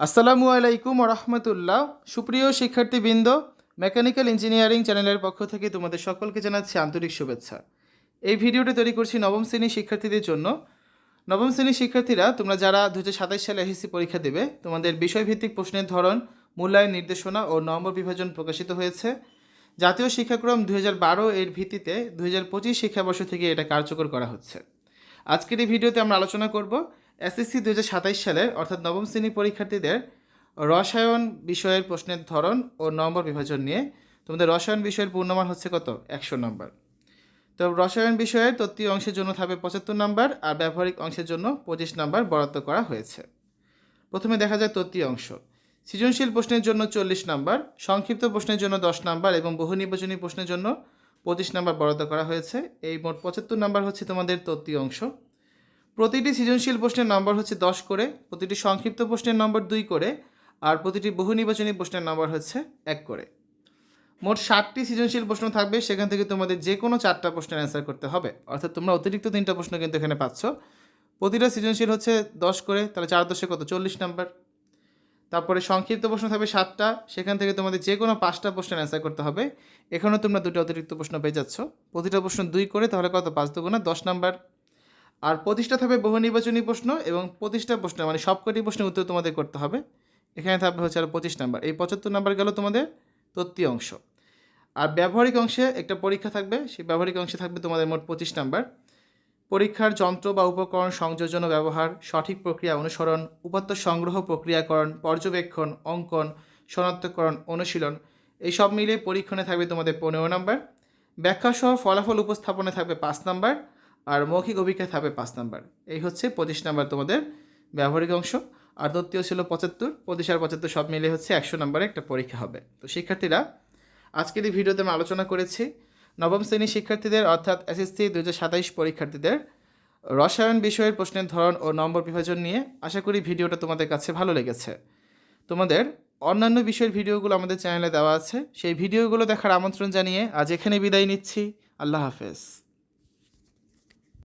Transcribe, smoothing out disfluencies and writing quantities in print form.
আসসালামু আলাইকুম রহমতুল্লাহ। সুপ্রিয় শিক্ষার্থীবৃন্দ, মেকানিক্যাল ইঞ্জিনিয়ারিং চ্যানেলের পক্ষ থেকে তোমাদের সকলকে জানাচ্ছি আন্তরিক শুভেচ্ছা। এই ভিডিওটি তৈরি করছি নবম শ্রেণীর শিক্ষার্থীদের জন্য। নবম শ্রেণীর শিক্ষার্থীরা, তোমরা যারা 2027 সালে এসএসসি পরীক্ষা দেবে, তোমাদের বিষয়ভিত্তিক প্রশ্নের ধরন, মূল্যায়ন নির্দেশনা ও নম্বর বিভাজন প্রকাশিত হয়েছে। জাতীয় শিক্ষাক্রম 2012 এর ভিত্তিতে 2025 শিক্ষাবর্ষ থেকে এটা কার্যকর করা হচ্ছে। আজকের এই ভিডিওতে আমরা আলোচনা করব এসএসসি 2027 সালের অর্থাৎ নবম শ্রেণীর পরীক্ষার্থীদের রসায়ন বিষয়ের প্রশ্নের ধরন ও নম্বর বিভাজন নিয়ে। তোমাদের রসায়ন বিষয়ের পূর্ণমান হচ্ছে কত? 100 নম্বর। তো রসায়ন বিষয়ের তত্ত্বীয় অংশের জন্য থাকবে 75 নম্বর, আর ব্যবহারিক অংশের জন্য 25 নম্বর বরাদ্দ করা হয়েছে। প্রথমে দেখা যায় তত্ত্বীয় অংশ। সৃজনশীল প্রশ্নের জন্য 40 নম্বর, সংক্ষিপ্ত প্রশ্নের জন্য 10 নম্বর এবং বহু নির্বাচনী প্রশ্নের জন্য 25 নম্বর বরাদ্দ করা হয়েছে। এই মোট 75 নম্বর হচ্ছে তোমাদের তত্ত্বীয় অংশ। প্রতিটি সৃজনশীল প্রশ্নের নম্বর হচ্ছে 10 করে, প্রতিটি সংক্ষিপ্ত প্রশ্নের নম্বর 2 করে, আর প্রতিটি বহু নির্বাচনী প্রশ্নের নম্বর হচ্ছে 1 করে। মোট 60টি সৃজনশীল প্রশ্ন থাকবে, সেখান থেকে তোমাদের যে কোনো 4টা প্রশ্নের অ্যান্সার করতে হবে, অর্থাৎ তোমরা অতিরিক্ত 3টা প্রশ্ন কিন্তু এখানে পাচ্ছ। প্রতিটা সৃজনশীল হচ্ছে 10 করে, তাহলে 4 10 কত? 40 নাম্বার। তারপরে সংক্ষিপ্ত প্রশ্ন থাকবে 7টা, সেখান থেকে তোমাদের যে কোনো 5টা প্রশ্নের অ্যান্সার করতে হবে। এখানেও তোমরা 2টা অতিরিক্ত প্রশ্ন পেয়ে যাচ্ছ। প্রতিটা প্রশ্ন 2 করে, তাহলে কত? 5 2 10 নাম্বার। আর 25টা থাকবে বহু নির্বাচনী প্রশ্ন, এবং 25টা প্রশ্ন মানে সবকটি প্রশ্নের উত্তর তোমাদের করতে হবে। এখানে থাকবে হচ্ছে আর 25 নাম্বার। এই 75 নাম্বার গেল তোমাদের তত্ত্বীয় অংশ। আর ব্যবহারিক অংশে একটা পরীক্ষা থাকবে, সেই ব্যবহারিক অংশে থাকবে তোমাদের মোট 25 নাম্বার। পরীক্ষার যন্ত্র বা উপকরণ সংযোজন ও ব্যবহার, সঠিক প্রক্রিয়া অনুসরণ, উপাত্ত সংগ্রহ প্রক্রিয়াকরণ, পর্যবেক্ষণ, অঙ্কন, শনাক্তকরণ, অনুশীলন, এই সব মিলিয়ে পরীক্ষণে থাকবে তোমাদের 15 নাম্বার। ব্যাখ্যাসহ ফলাফল উপস্থাপনে থাকবে 5 নাম্বার, আর মৌখিক অভিজ্ঞতা থাকবে 5 নাম্বার। এই হচ্ছে 25 নাম্বার তোমাদের ব্যবহারিক অংশ। আর তত্ত্বীয় ছিল 75, 25 আর 75 সব মিলে হচ্ছে 100 নাম্বারের একটা পরীক্ষা হবে। তো শিক্ষার্থীরা, আজকের এই ভিডিওতে আমি আলোচনা করেছি নবম শ্রেণীর শিক্ষার্থীদের অর্থাৎ এসএসসি 2027 পরীক্ষার্থীদের রসায়ন বিষয়ের প্রশ্নের ধরন ও নম্বর বিভাজন নিয়ে। আশা করি ভিডিওটা তোমাদের কাছে ভালো লেগেছে। তোমাদের অন্যান্য বিষয়ের ভিডিওগুলো আমাদের চ্যানেলে দেওয়া আছে, সেই ভিডিওগুলো দেখার আমন্ত্রণ জানিয়ে আজ এখানে বিদায় নিচ্ছি। আল্লাহ হাফেজ।